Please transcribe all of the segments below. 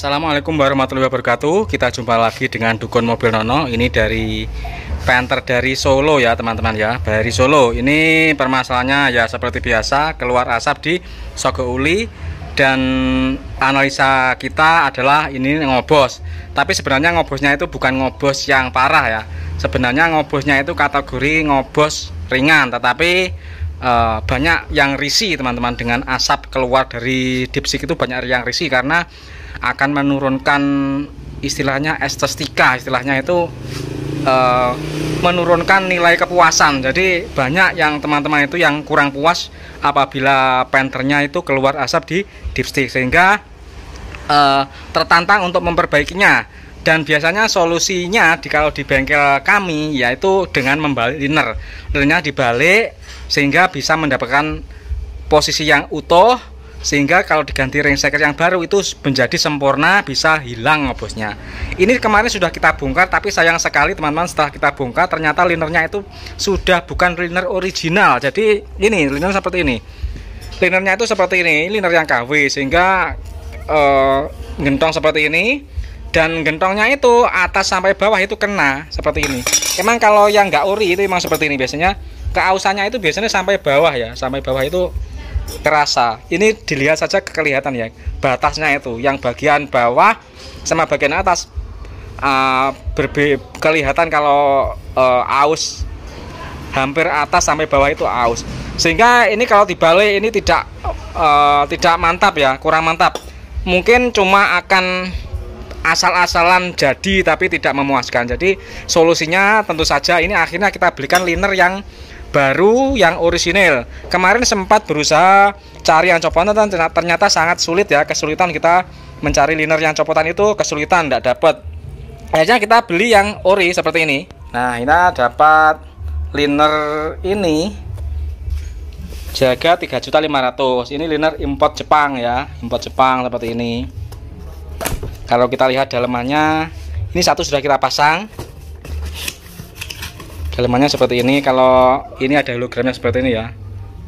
Assalamualaikum warahmatullahi wabarakatuh. Kita jumpa lagi dengan Dukun Mobil Nono. Ini dari Panther dari Solo ya teman-teman ya. Dari Solo. Ini permasalahannya ya seperti biasa, keluar asap di Sogo Uli. Dan analisa kita adalah ini ngobos. Tapi sebenarnya ngobosnya itu bukan ngobos yang parah ya. Sebenarnya ngobosnya itu kategori ngobos ringan. Tetapi banyak yang risih teman-teman, dengan asap keluar dari dipstick itu banyak yang risih karena akan menurunkan istilahnya estetika, istilahnya itu menurunkan nilai kepuasan. Jadi banyak yang teman-teman itu yang kurang puas apabila penternya itu keluar asap di dipstick, sehingga tertantang untuk memperbaikinya. Dan biasanya solusinya kalau di bengkel kami yaitu dengan membalik linernya dibalik sehingga bisa mendapatkan posisi yang utuh, sehingga kalau diganti ring shaker yang baru itu menjadi sempurna, bisa hilang ngobosnya. Ini kemarin sudah kita bongkar, tapi sayang sekali teman-teman, setelah kita bongkar ternyata linernya itu sudah bukan liner original. Jadi ini liner seperti ini, linernya itu seperti ini liner yang KW, sehingga gentong seperti ini. Dan gentongnya itu atas sampai bawah itu kena seperti ini. Emang kalau yang nggak ori itu emang seperti ini, biasanya keausannya itu biasanya sampai bawah ya, sampai bawah itu terasa. Ini dilihat saja kelihatan ya batasnya itu, yang bagian bawah sama bagian atas kelihatan kalau aus, hampir atas sampai bawah itu aus. Sehingga ini kalau dibalik ini tidak mantap ya, kurang mantap. Mungkin cuma akan asal-asalan jadi tapi tidak memuaskan. Jadi solusinya tentu saja ini akhirnya kita belikan liner yang baru, yang orisinil. Kemarin sempat berusaha cari yang copotan dan ternyata sangat sulit ya, kesulitan kita mencari liner yang copotan itu, kesulitan, tidak dapat. Akhirnya kita beli yang ori seperti ini. Nah, ini dapat liner ini Jaga 3.500.000. Ini liner import Jepang ya, import Jepang seperti ini. Kalau kita lihat dalemannya, ini satu sudah kita pasang. Dalemannya seperti ini. Kalau ini ada hologramnya seperti ini ya.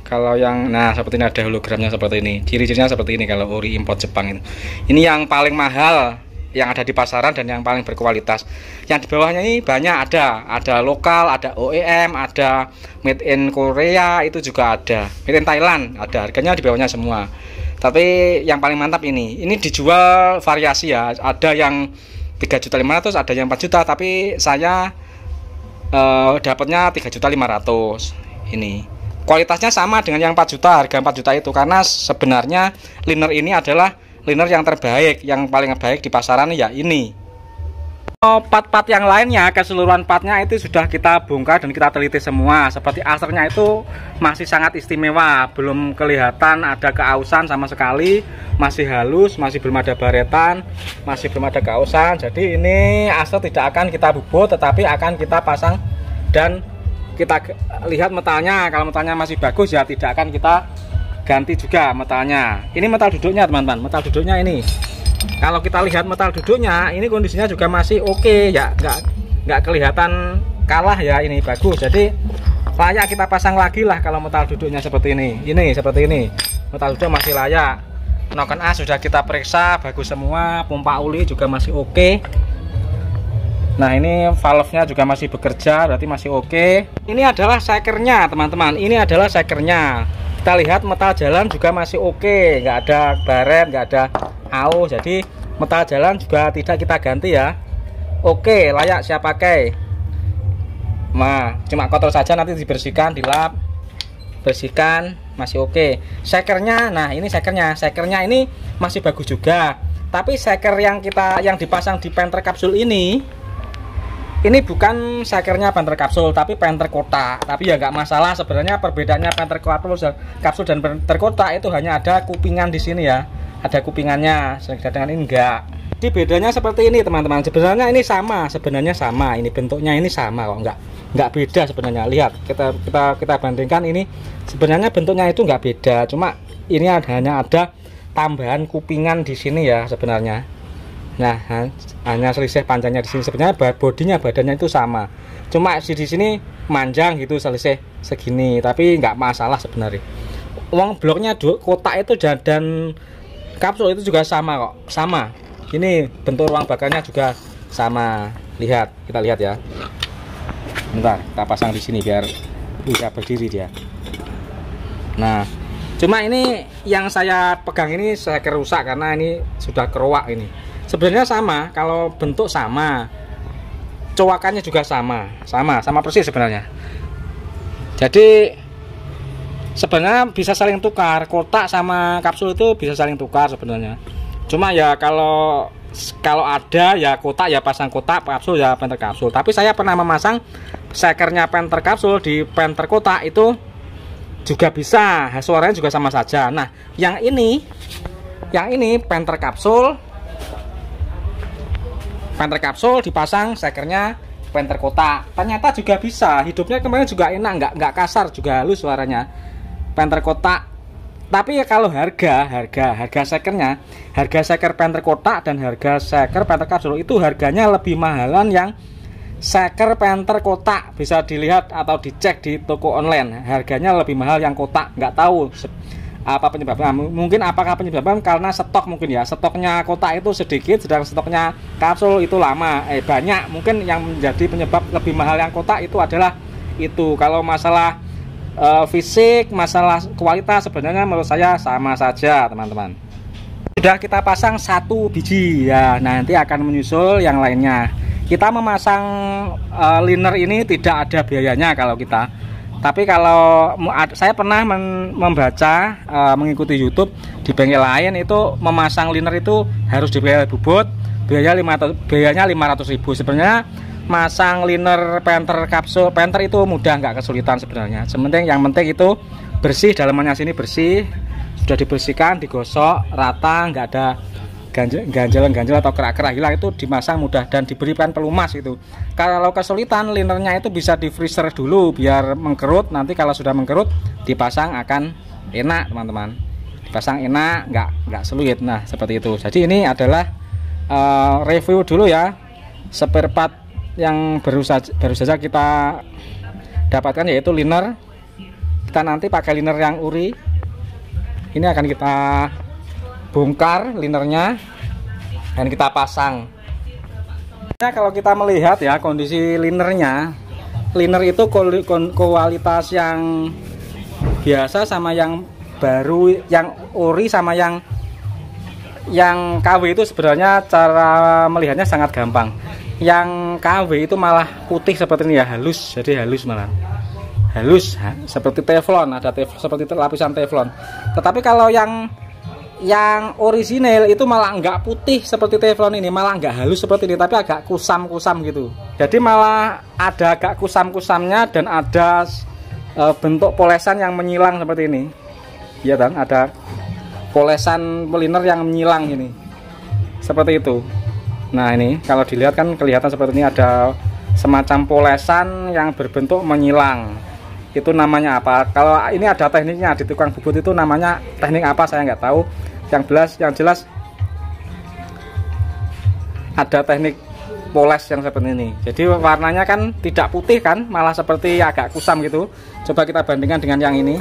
Kalau yang seperti ini ada hologramnya seperti ini. Ciri-cirinya seperti ini kalau ori import Jepang ini. Ini yang paling mahal yang ada di pasaran dan yang paling berkualitas. Yang di bawahnya ini banyak ada lokal, ada OEM, ada made in Korea, itu juga ada. Made in Thailand ada. Harganya di bawahnya semua. Tapi yang paling mantap ini dijual variasi ya, ada yang 3.500.000, ada yang 4 juta, tapi saya dapatnya 3.500.000. Ini kualitasnya sama dengan yang 4 juta, harga 4 juta itu, karena sebenarnya liner ini adalah liner yang terbaik, yang paling baik di pasaran ya ini. Part-part yang lainnya, keseluruhan partnya itu sudah kita bongkar dan kita teliti semua. Seperti asernya itu masih sangat istimewa, belum kelihatan ada keausan sama sekali, masih halus, masih belum ada baretan, masih belum ada keausan. Jadi ini aser tidak akan kita bubut, tetapi akan kita pasang dan kita lihat metalnya. Kalau metalnya masih bagus ya tidak akan kita ganti juga metalnya. Ini metal duduknya teman-teman, metal duduknya ini. Kalau kita lihat metal duduknya, ini kondisinya juga masih oke ya, nggak kelihatan kalah ya, ini bagus. Jadi layak kita pasang lagi lah kalau metal duduknya seperti ini. Ini seperti ini, metal duduk masih layak. Noken A sudah kita periksa, bagus semua. Pompa oli juga masih oke. Nah, ini valve-nya juga masih bekerja, berarti masih oke. Ini adalah shakernya teman-teman, ini adalah shakernya. Kita lihat metal jalan juga masih oke, nggak ada baret, nggak ada aus. Jadi metal jalan juga tidak kita ganti ya. Oke, layak siap pakai. Nah, cuma kotor saja, nanti dibersihkan, dilap, bersihkan, masih oke. Shakernya, nah ini shakernya ini masih bagus juga. Tapi shaker yang dipasang di Panther kapsul ini bukan shakernya Panther kapsul, tapi Panther kotak. Tapi ya nggak masalah, sebenarnya perbedaannya Panther kapsul dan Panther kotak itu hanya ada kupingan di sini ya, ada kupingannya, sedangkan ini enggak. Jadi bedanya seperti ini teman-teman. Sebenarnya ini sama, ini bentuknya ini sama kok, nggak beda sebenarnya. Lihat, kita bandingkan, ini sebenarnya bentuknya itu nggak beda, cuma ini hanya ada tambahan kupingan di sini ya sebenarnya. Nah, hanya selisih panjangnya di sini. Sebenarnya bodinya, badannya itu sama. Cuma di sini manjang gitu, selisih segini. Tapi nggak masalah sebenarnya. Uang bloknya kotak itu dan kapsul itu juga sama kok, sama. Ini bentuk ruang bakarnya juga sama. Lihat, kita lihat ya. Bentar, kita pasang di sini biar bisa berdiri dia. Nah, cuma ini yang saya pegang ini saya kerusak karena ini sudah keruak ini. Sebenarnya sama, kalau bentuk sama, cowakannya juga sama persis sebenarnya. Jadi sebenarnya bisa saling tukar, kotak sama kapsul itu bisa saling tukar sebenarnya. Cuma ya kalau ada ya kotak ya pasang kotak, kapsul ya penter kapsul. Tapi saya pernah memasang sekernya penter kapsul di penter kotak itu juga bisa, suaranya juga sama saja. Nah, yang ini penter kapsul dipasang sekernya penter kotak, ternyata juga bisa. Hidupnya kemarin juga enak, nggak kasar, juga halus suaranya. Penter kotak. Tapi ya kalau harga sekernya, harga seker penter kotak dan harga seker penter kapsul itu harganya lebih mahalan yang seker penter kotak. Bisa dilihat atau dicek di toko online, harganya lebih mahal yang kotak. Nggak tahu apa penyebabnya. Mungkin apakah penyebabnya karena stok, mungkin ya, stoknya kotak itu sedikit sedang stoknya kapsul itu lama, banyak. Mungkin yang menjadi penyebab lebih mahal yang kotak itu adalah itu. Kalau masalah fisik, masalah kualitas sebenarnya menurut saya sama saja teman-teman. Sudah kita pasang 1 biji ya, nanti akan menyusul yang lainnya. Kita memasang liner ini tidak ada biayanya kalau kita. Tapi kalau saya pernah membaca mengikuti YouTube di bengkel lain itu memasang liner itu harus dibayar bubut, biayanya 500.000. Sebenarnya masang liner penter kapsul penter itu mudah, nggak kesulitan sebenarnya. Yang penting itu bersih, dalamannya sini bersih, sudah dibersihkan, digosok rata, nggak ada ganjalan atau kerak-kerak hilang, itu dimasang mudah dan diberikan pelumas itu. Kalau kesulitan linernya itu bisa di freezer dulu biar mengkerut, nanti kalau sudah mengkerut dipasang akan enak teman-teman, dipasang enak, nggak sulit. Nah seperti itu. Jadi ini adalah review dulu ya spare part yang baru saja kita dapatkan, yaitu liner. Kita nanti pakai liner yang ori. Ini akan kita bongkar linernya dan kita pasang. Nah, kalau kita melihat ya kondisi linernya, liner itu kualitas yang biasa sama yang baru, yang ori sama yang KW itu sebenarnya cara melihatnya sangat gampang. Yang KW itu malah putih seperti ini ya, halus, jadi halus malah halus seperti teflon, ada seperti lapisan teflon. Tetapi kalau yang orisinil itu malah enggak putih seperti teflon ini, malah enggak halus seperti ini, tapi agak kusam-kusam gitu. Jadi malah ada agak kusam-kusamnya dan ada bentuk polesan yang menyilang seperti ini. Iya kan, ada polesan liner yang menyilang ini, seperti itu. Nah ini kalau dilihat kan kelihatan seperti ini, ada semacam polesan yang berbentuk menyilang. Itu namanya apa? Kalau ini ada tekniknya di tukang bubut, itu namanya teknik apa saya nggak tahu. Yang jelas ada teknik poles yang seperti ini. Jadi warnanya kan tidak putih kan, malah seperti agak kusam gitu. Coba kita bandingkan dengan yang ini.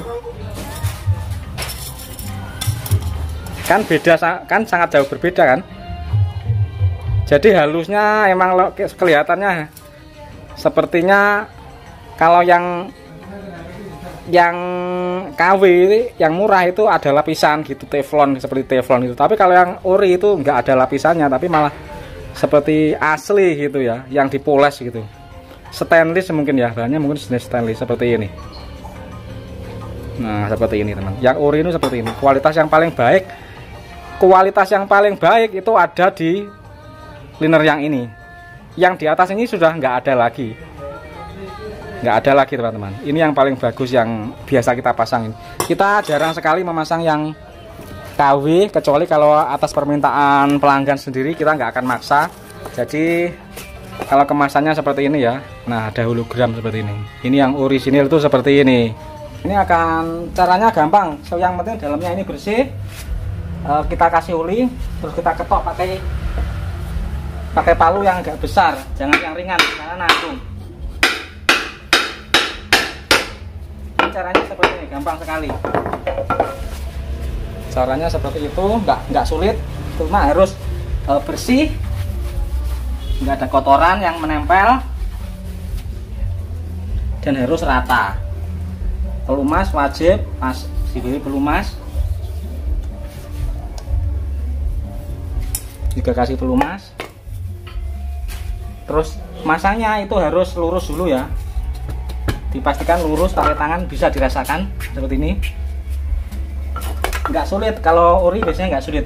Kan beda, kan sangat jauh berbeda kan. Jadi halusnya emang kelihatannya sepertinya kalau yang KW yang murah itu ada lapisan gitu, teflon, seperti teflon itu. Tapi kalau yang ori itu nggak ada lapisannya, tapi malah seperti asli gitu ya, yang dipoles gitu. Stainless mungkin ya, bahannya mungkin jenis stainless seperti ini. Nah seperti ini teman. Yang ori itu seperti ini. Kualitas yang paling baik itu ada di liner yang ini. Yang di atas ini sudah nggak ada lagi, teman-teman. Ini yang paling bagus yang biasa kita pasangin. Kita jarang sekali memasang yang KW, kecuali kalau atas permintaan pelanggan sendiri, kita nggak akan maksa. Jadi kalau kemasannya seperti ini ya, nah ada hologram seperti ini. Ini yang orisinil itu seperti ini. Ini akan caranya gampang. So, yang penting dalamnya ini bersih. Kita kasih oli, terus kita ketok pakai palu yang agak besar, jangan yang ringan karena nanggung. Caranya seperti ini, gampang sekali. Caranya seperti itu, nggak sulit, cuma harus bersih, nggak ada kotoran yang menempel, dan harus rata. Pelumas wajib diberi pelumas, juga kasih pelumas. Terus masanya itu harus lurus dulu ya, dipastikan lurus, pakai tangan bisa dirasakan seperti ini. Nggak sulit, kalau ori biasanya nggak sulit,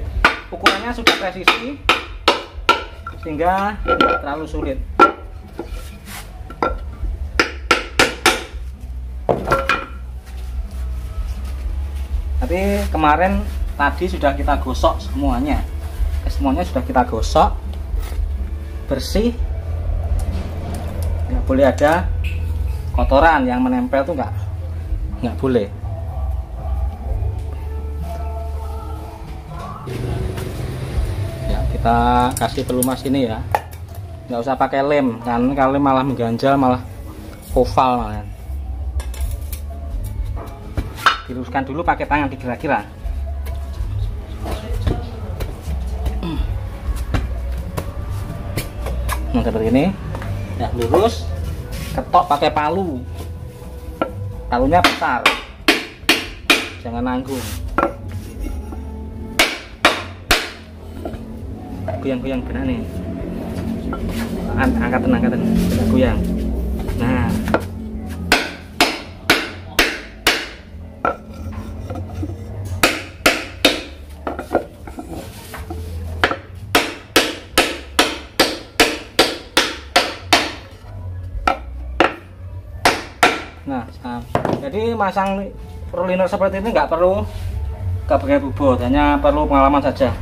ukurannya sudah presisi sehingga nggak terlalu sulit. Tapi kemarin tadi sudah kita gosok semuanya sudah kita gosok bersih, nggak boleh ada kotoran yang menempel tuh, nggak boleh. Ya, kita kasih pelumas ini ya, nggak usah pakai lem, kan kalau lem malah mengganjal, malah oval malah. Diluruskan dulu pakai tangan kira-kira. Nah, seperti ini ya, lurus, ketok pakai palu, palunya besar, jangan nanggung. Goyang-goyang benar nih, angkatan goyang. Nah, jadi masang liner seperti ini nggak perlu ke bengkel bubut, hanya perlu pengalaman saja.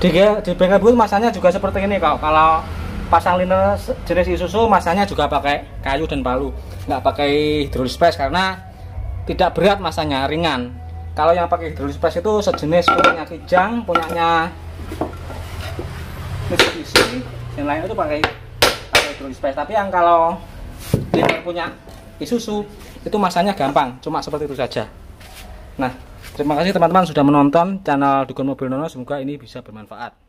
Di bengkel bubut masanya juga seperti ini kok. Kalau pasang liner jenis Isuzu masanya juga pakai kayu dan palu, nggak pakai hydraulic press karena tidak berat, masanya ringan. Kalau yang pakai hydraulic press itu sejenis punyanya Kijang, punyanya Mitsubishi, yang lain itu pakai hydraulic press. Tapi yang kalau liner punya Isuzu itu masanya gampang, cuma seperti itu saja. Nah, terima kasih teman-teman sudah menonton channel Dukun Mobil Nono, semoga ini bisa bermanfaat.